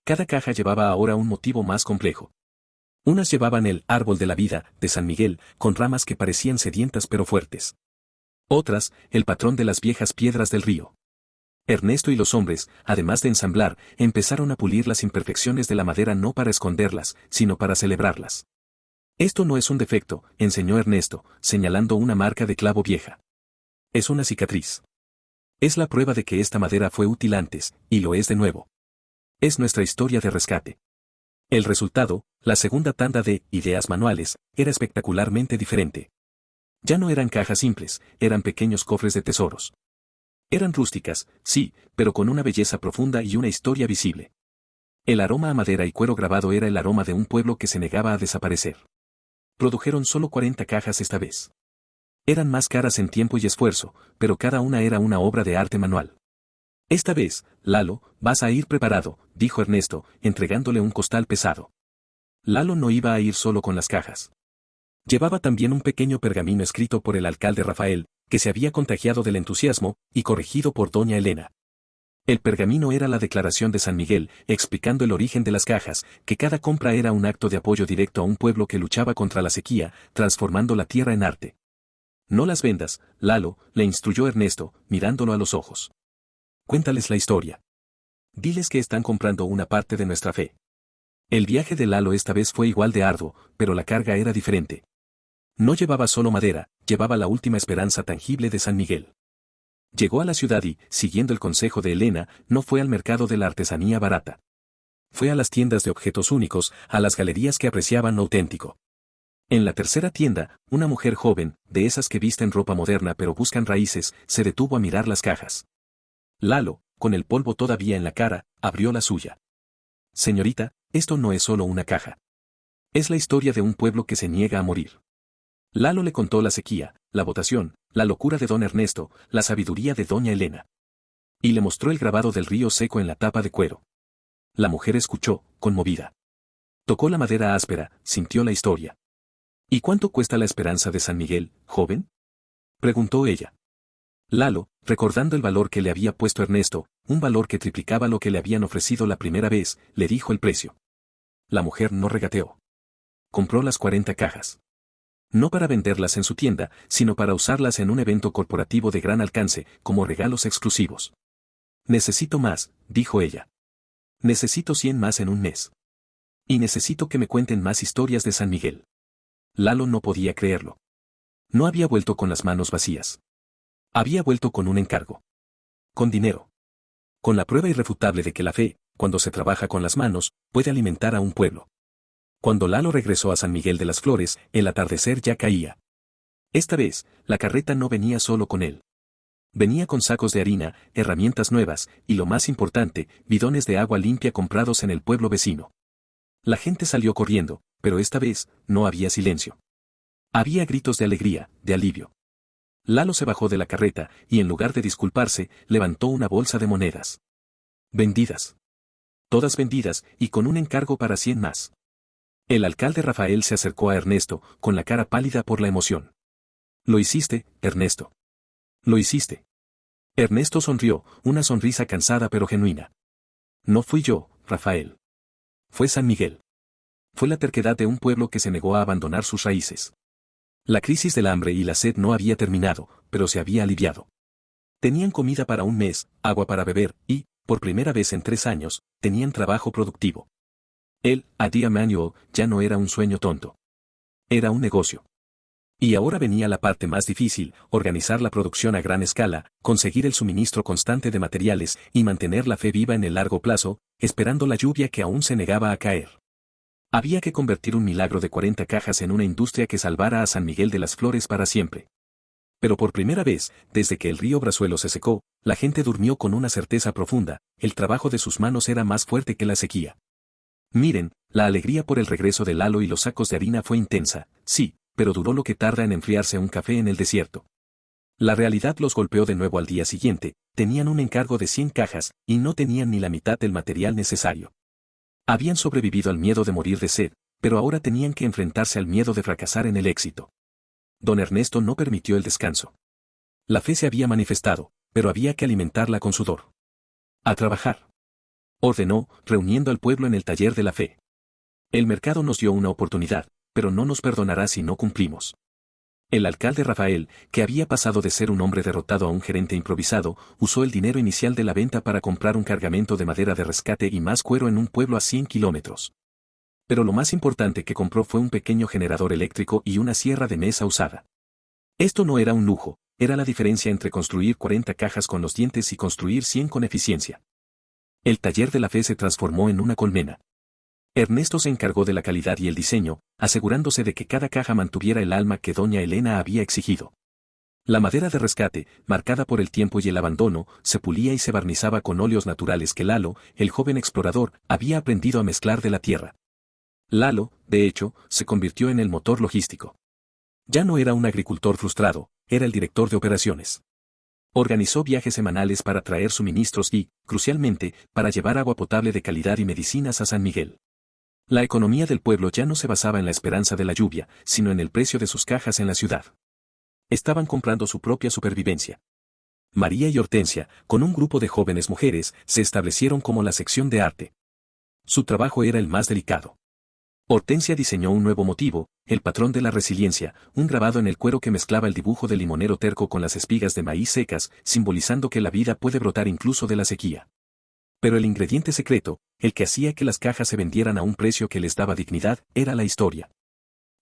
Cada caja llevaba ahora un motivo más complejo. Unas llevaban el árbol de la vida, de San Miguel, con ramas que parecían sedientas pero fuertes. Otras, el patrón de las viejas piedras del río. Ernesto y los hombres, además de ensamblar, empezaron a pulir las imperfecciones de la madera no para esconderlas, sino para celebrarlas. Esto no es un defecto, enseñó Ernesto, señalando una marca de clavo vieja. Es una cicatriz. Es la prueba de que esta madera fue útil antes, y lo es de nuevo. Es nuestra historia de rescate. El resultado, la segunda tanda de ideas manuales, era espectacularmente diferente. Ya no eran cajas simples, eran pequeños cofres de tesoros. Eran rústicas, sí, pero con una belleza profunda y una historia visible. El aroma a madera y cuero grabado era el aroma de un pueblo que se negaba a desaparecer. Produjeron solo 40 cajas esta vez. Eran más caras en tiempo y esfuerzo, pero cada una era una obra de arte manual. Esta vez, Lalo, vas a ir preparado, dijo Ernesto, entregándole un costal pesado. Lalo no iba a ir solo con las cajas. Llevaba también un pequeño pergamino escrito por el alcalde Rafael, que se había contagiado del entusiasmo, y corregido por doña Elena. El pergamino era la declaración de San Miguel, explicando el origen de las cajas, que cada compra era un acto de apoyo directo a un pueblo que luchaba contra la sequía, transformando la tierra en arte. No las vendas, Lalo, le instruyó Ernesto, mirándolo a los ojos. Cuéntales la historia. Diles que están comprando una parte de nuestra fe. El viaje de Lalo esta vez fue igual de arduo, pero la carga era diferente. No llevaba solo madera, llevaba la última esperanza tangible de San Miguel. Llegó a la ciudad y, siguiendo el consejo de Elena, no fue al mercado de la artesanía barata. Fue a las tiendas de objetos únicos, a las galerías que apreciaban lo auténtico. En la tercera tienda, una mujer joven, de esas que visten ropa moderna pero buscan raíces, se detuvo a mirar las cajas. Lalo, con el polvo todavía en la cara, abrió la suya. Señorita, esto no es solo una caja. Es la historia de un pueblo que se niega a morir. Lalo le contó la sequía, la votación, la locura de don Ernesto, la sabiduría de doña Elena. Y le mostró el grabado del río seco en la tapa de cuero. La mujer escuchó, conmovida. Tocó la madera áspera, sintió la historia. ¿Y cuánto cuesta la esperanza de San Miguel, joven? Preguntó ella. Lalo, recordando el valor que le había puesto Ernesto, un valor que triplicaba lo que le habían ofrecido la primera vez, le dijo el precio. La mujer no regateó. Compró las 40 cajas. No para venderlas en su tienda, sino para usarlas en un evento corporativo de gran alcance, como regalos exclusivos. Necesito más, dijo ella. Necesito 100 más en un mes. Y necesito que me cuenten más historias de San Miguel. Lalo no podía creerlo. No había vuelto con las manos vacías. Había vuelto con un encargo. Con dinero. Con la prueba irrefutable de que la fe, cuando se trabaja con las manos, puede alimentar a un pueblo. Cuando Lalo regresó a San Miguel de las Flores, el atardecer ya caía. Esta vez, la carreta no venía solo con él. Venía con sacos de harina, herramientas nuevas, y lo más importante, bidones de agua limpia comprados en el pueblo vecino. La gente salió corriendo, pero esta vez, no había silencio. Había gritos de alegría, de alivio. Lalo se bajó de la carreta, y en lugar de disculparse, levantó una bolsa de monedas. Vendidas. Todas vendidas, y con un encargo para 100 más. El alcalde Rafael se acercó a Ernesto, con la cara pálida por la emoción. «Lo hiciste, Ernesto. Lo hiciste». Ernesto sonrió, una sonrisa cansada pero genuina. «No fui yo, Rafael. Fue San Miguel. Fue la terquedad de un pueblo que se negó a abandonar sus raíces. La crisis del hambre y la sed no había terminado, pero se había aliviado. Tenían comida para un mes, agua para beber, y, por primera vez en 3 años, tenían trabajo productivo. El Idea Manual ya no era un sueño tonto. Era un negocio. Y ahora venía la parte más difícil, organizar la producción a gran escala, conseguir el suministro constante de materiales y mantener la fe viva en el largo plazo, esperando la lluvia que aún se negaba a caer. Había que convertir un milagro de 40 cajas en una industria que salvara a San Miguel de las Flores para siempre. Pero por primera vez, desde que el río Brazuelo se secó, la gente durmió con una certeza profunda, el trabajo de sus manos era más fuerte que la sequía. Miren, la alegría por el regreso de Lalo y los sacos de harina fue intensa, sí, pero duró lo que tarda en enfriarse un café en el desierto. La realidad los golpeó de nuevo al día siguiente, tenían un encargo de 100 cajas, y no tenían ni la mitad del material necesario. Habían sobrevivido al miedo de morir de sed, pero ahora tenían que enfrentarse al miedo de fracasar en el éxito. Don Ernesto no permitió el descanso. La fe se había manifestado, pero había que alimentarla con sudor. A trabajar. Ordenó, reuniendo al pueblo en el taller de la fe. El mercado nos dio una oportunidad, pero no nos perdonará si no cumplimos. El alcalde Rafael, que había pasado de ser un hombre derrotado a un gerente improvisado, usó el dinero inicial de la venta para comprar un cargamento de madera de rescate y más cuero en un pueblo a 100 kilómetros. Pero lo más importante que compró fue un pequeño generador eléctrico y una sierra de mesa usada. Esto no era un lujo, era la diferencia entre construir 40 cajas con los dientes y construir 100 con eficiencia. El taller de la fe se transformó en una colmena. Ernesto se encargó de la calidad y el diseño, asegurándose de que cada caja mantuviera el alma que doña Elena había exigido. La madera de rescate, marcada por el tiempo y el abandono, se pulía y se barnizaba con óleos naturales que Lalo, el joven explorador, había aprendido a mezclar de la tierra. Lalo, de hecho, se convirtió en el motor logístico. Ya no era un agricultor frustrado, era el director de operaciones. Organizó viajes semanales para traer suministros y, crucialmente, para llevar agua potable de calidad y medicinas a San Miguel. La economía del pueblo ya no se basaba en la esperanza de la lluvia, sino en el precio de sus cajas en la ciudad. Estaban comprando su propia supervivencia. María y Hortensia, con un grupo de jóvenes mujeres, se establecieron como la sección de arte. Su trabajo era el más delicado. Hortensia diseñó un nuevo motivo, el patrón de la resiliencia, un grabado en el cuero que mezclaba el dibujo del limonero terco con las espigas de maíz secas, simbolizando que la vida puede brotar incluso de la sequía. Pero el ingrediente secreto, el que hacía que las cajas se vendieran a un precio que les daba dignidad, era la historia.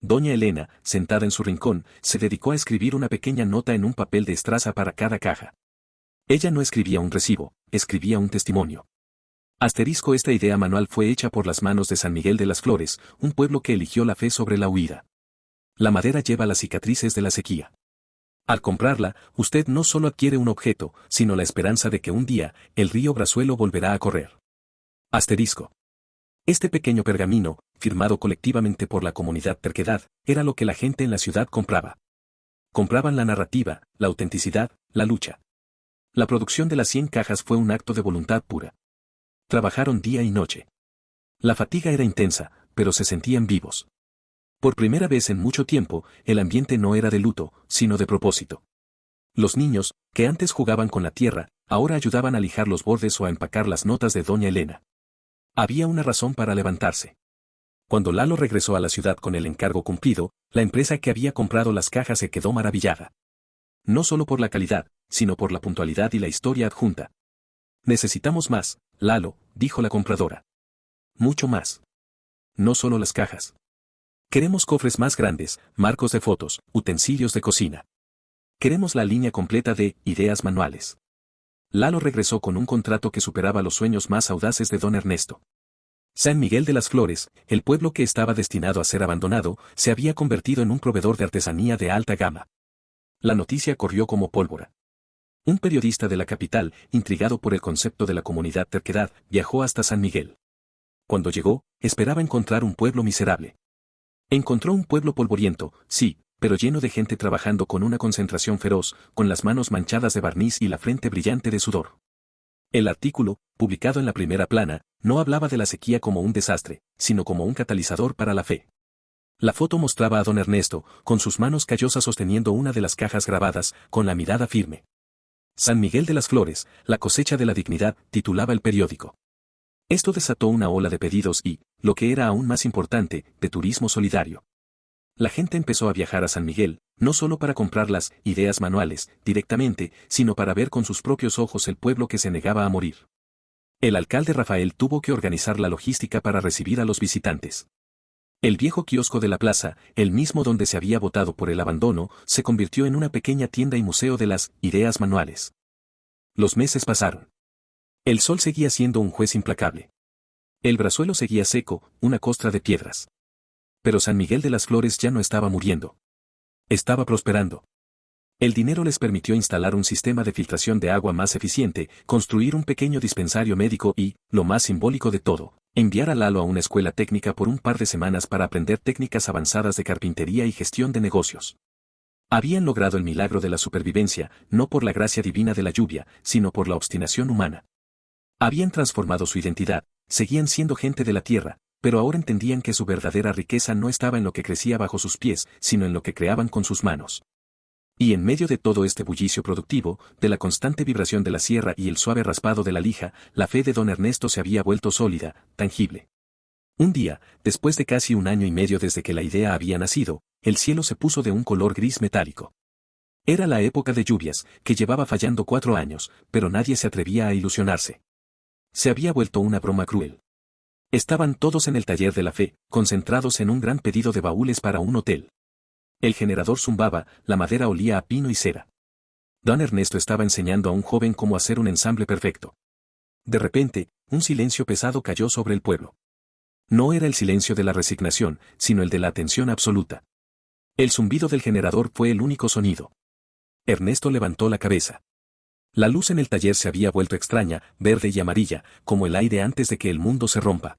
Doña Elena, sentada en su rincón, se dedicó a escribir una pequeña nota en un papel de estraza para cada caja. Ella no escribía un recibo, escribía un testimonio. Asterisco: esta idea manual fue hecha por las manos de San Miguel de las Flores, un pueblo que eligió la fe sobre la huida. La madera lleva las cicatrices de la sequía. Al comprarla, usted no solo adquiere un objeto, sino la esperanza de que un día, el río Brazuelo volverá a correr. Asterisco. Este pequeño pergamino, firmado colectivamente por la comunidad Terquedad, era lo que la gente en la ciudad compraba. Compraban la narrativa, la autenticidad, la lucha. La producción de las 100 cajas fue un acto de voluntad pura. Trabajaron día y noche. La fatiga era intensa, pero se sentían vivos. Por primera vez en mucho tiempo, el ambiente no era de luto, sino de propósito. Los niños, que antes jugaban con la tierra, ahora ayudaban a lijar los bordes o a empacar las notas de doña Elena. Había una razón para levantarse. Cuando Lalo regresó a la ciudad con el encargo cumplido, la empresa que había comprado las cajas se quedó maravillada. No solo por la calidad, sino por la puntualidad y la historia adjunta. Necesitamos más, Lalo, dijo la compradora. Mucho más. No solo las cajas. Queremos cofres más grandes, marcos de fotos, utensilios de cocina. Queremos la línea completa de ideas manuales. Lalo regresó con un contrato que superaba los sueños más audaces de don Ernesto. San Miguel de las Flores, el pueblo que estaba destinado a ser abandonado, se había convertido en un proveedor de artesanía de alta gama. La noticia corrió como pólvora. Un periodista de la capital, intrigado por el concepto de la comunidad terquedad, viajó hasta San Miguel. Cuando llegó, esperaba encontrar un pueblo miserable. Encontró un pueblo polvoriento, sí, pero lleno de gente trabajando con una concentración feroz, con las manos manchadas de barniz y la frente brillante de sudor. El artículo, publicado en la primera plana, no hablaba de la sequía como un desastre, sino como un catalizador para la fe. La foto mostraba a don Ernesto, con sus manos callosas sosteniendo una de las cajas grabadas, con la mirada firme. San Miguel de las Flores, la cosecha de la dignidad, titulaba el periódico. Esto desató una ola de pedidos y, lo que era aún más importante, de turismo solidario. La gente empezó a viajar a San Miguel, no solo para comprar las ideas manuales, directamente, sino para ver con sus propios ojos el pueblo que se negaba a morir. El alcalde Rafael tuvo que organizar la logística para recibir a los visitantes. El viejo kiosco de la plaza, el mismo donde se había votado por el abandono, se convirtió en una pequeña tienda y museo de las ideas manuales. Los meses pasaron. El sol seguía siendo un juez implacable. El brazuelo seguía seco, una costra de piedras. Pero San Miguel de las Flores ya no estaba muriendo. Estaba prosperando. El dinero les permitió instalar un sistema de filtración de agua más eficiente, construir un pequeño dispensario médico y, lo más simbólico de todo, enviar a Lalo a una escuela técnica por un par de semanas para aprender técnicas avanzadas de carpintería y gestión de negocios. Habían logrado el milagro de la supervivencia, no por la gracia divina de la lluvia, sino por la obstinación humana. Habían transformado su identidad, seguían siendo gente de la tierra, pero ahora entendían que su verdadera riqueza no estaba en lo que crecía bajo sus pies, sino en lo que creaban con sus manos. Y en medio de todo este bullicio productivo, de la constante vibración de la sierra y el suave raspado de la lija, la fe de don Ernesto se había vuelto sólida, tangible. Un día, después de casi 1 año y medio desde que la idea había nacido, el cielo se puso de un color gris metálico. Era la época de lluvias, que llevaba fallando 4 años, pero nadie se atrevía a ilusionarse. Se había vuelto una broma cruel. Estaban todos en el taller de la fe, concentrados en un gran pedido de baúles para un hotel. El generador zumbaba, la madera olía a pino y cera. Don Ernesto estaba enseñando a un joven cómo hacer un ensamble perfecto. De repente, un silencio pesado cayó sobre el pueblo. No era el silencio de la resignación, sino el de la atención absoluta. El zumbido del generador fue el único sonido. Ernesto levantó la cabeza. La luz en el taller se había vuelto extraña, verde y amarilla, como el aire antes de que el mundo se rompa.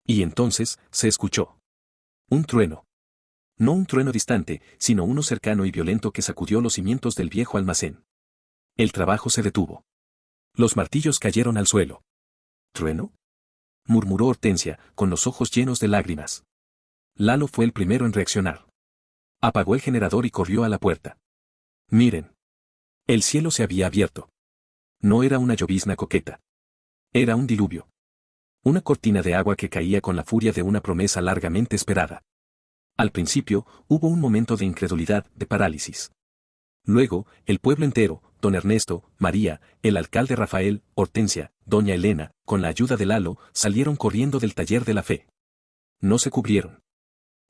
Y entonces, se escuchó. Un trueno. No un trueno distante, sino uno cercano y violento que sacudió los cimientos del viejo almacén. El trabajo se detuvo. Los martillos cayeron al suelo. ¿Trueno?, murmuró Hortensia, con los ojos llenos de lágrimas. Lalo fue el primero en reaccionar. Apagó el generador y corrió a la puerta. Miren. El cielo se había abierto. No era una llovizna coqueta. Era un diluvio. Una cortina de agua que caía con la furia de una promesa largamente esperada. Al principio, hubo un momento de incredulidad, de parálisis. Luego, el pueblo entero, don Ernesto, María, el alcalde Rafael, Hortensia, doña Elena, con la ayuda de Lalo, salieron corriendo del taller de la fe. No se cubrieron.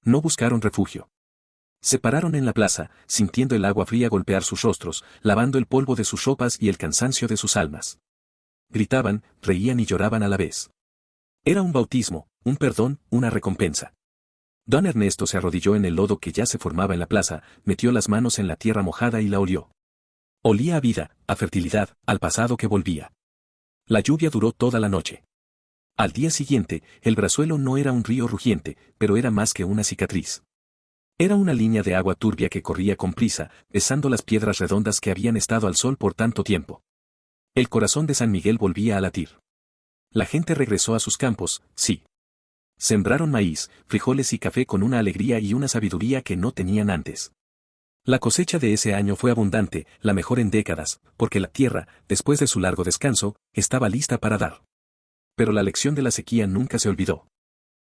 No buscaron refugio. Se pararon en la plaza, sintiendo el agua fría golpear sus rostros, lavando el polvo de sus ropas y el cansancio de sus almas. Gritaban, reían y lloraban a la vez. Era un bautismo, un perdón, una recompensa. Don Ernesto se arrodilló en el lodo que ya se formaba en la plaza, metió las manos en la tierra mojada y la olió. Olía a vida, a fertilidad, al pasado que volvía. La lluvia duró toda la noche. Al día siguiente, el brazuelo no era un río rugiente, pero era más que una cicatriz. Era una línea de agua turbia que corría con prisa, besando las piedras redondas que habían estado al sol por tanto tiempo. El corazón de San Miguel volvía a latir. La gente regresó a sus campos, sí. Sembraron maíz, frijoles y café con una alegría y una sabiduría que no tenían antes. La cosecha de ese año fue abundante, la mejor en décadas, porque la tierra, después de su largo descanso, estaba lista para dar. Pero la lección de la sequía nunca se olvidó.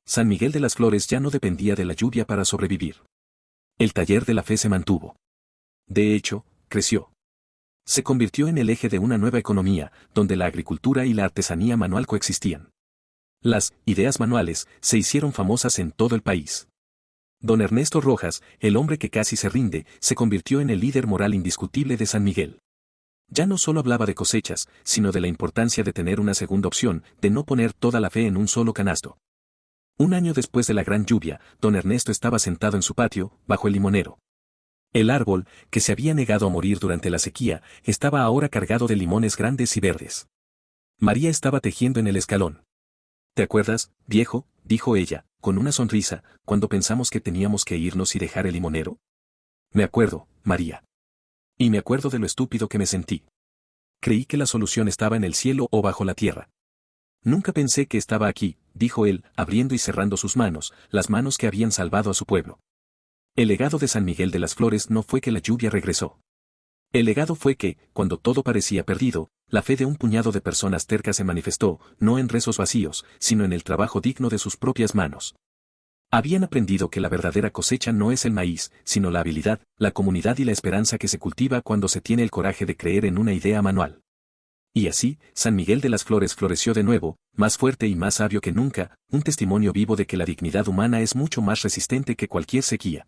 San Miguel de las Flores ya no dependía de la lluvia para sobrevivir. El taller de la fe se mantuvo. De hecho, creció. Se convirtió en el eje de una nueva economía, donde la agricultura y la artesanía manual coexistían. Las ideas manuales se hicieron famosas en todo el país. Don Ernesto Rojas, el hombre que casi se rinde, se convirtió en el líder moral indiscutible de San Miguel. Ya no solo hablaba de cosechas, sino de la importancia de tener una segunda opción, de no poner toda la fe en un solo canasto. Un año después de la gran lluvia, don Ernesto estaba sentado en su patio, bajo el limonero. El árbol, que se había negado a morir durante la sequía, estaba ahora cargado de limones grandes y verdes. María estaba tejiendo en el escalón. ¿Te acuerdas, viejo?, dijo ella, con una sonrisa, cuando pensamos que teníamos que irnos y dejar el limonero. Me acuerdo, María. Y me acuerdo de lo estúpido que me sentí. Creí que la solución estaba en el cielo o bajo la tierra. Nunca pensé que estaba aquí, dijo él, abriendo y cerrando sus manos, las manos que habían salvado a su pueblo. El legado de San Miguel de las Flores no fue que la lluvia regresó. El legado fue que, cuando todo parecía perdido, la fe de un puñado de personas tercas se manifestó, no en rezos vacíos, sino en el trabajo digno de sus propias manos. Habían aprendido que la verdadera cosecha no es el maíz, sino la habilidad, la comunidad y la esperanza que se cultiva cuando se tiene el coraje de creer en una idea manual. Y así, San Miguel de las Flores floreció de nuevo, más fuerte y más sabio que nunca, un testimonio vivo de que la dignidad humana es mucho más resistente que cualquier sequía.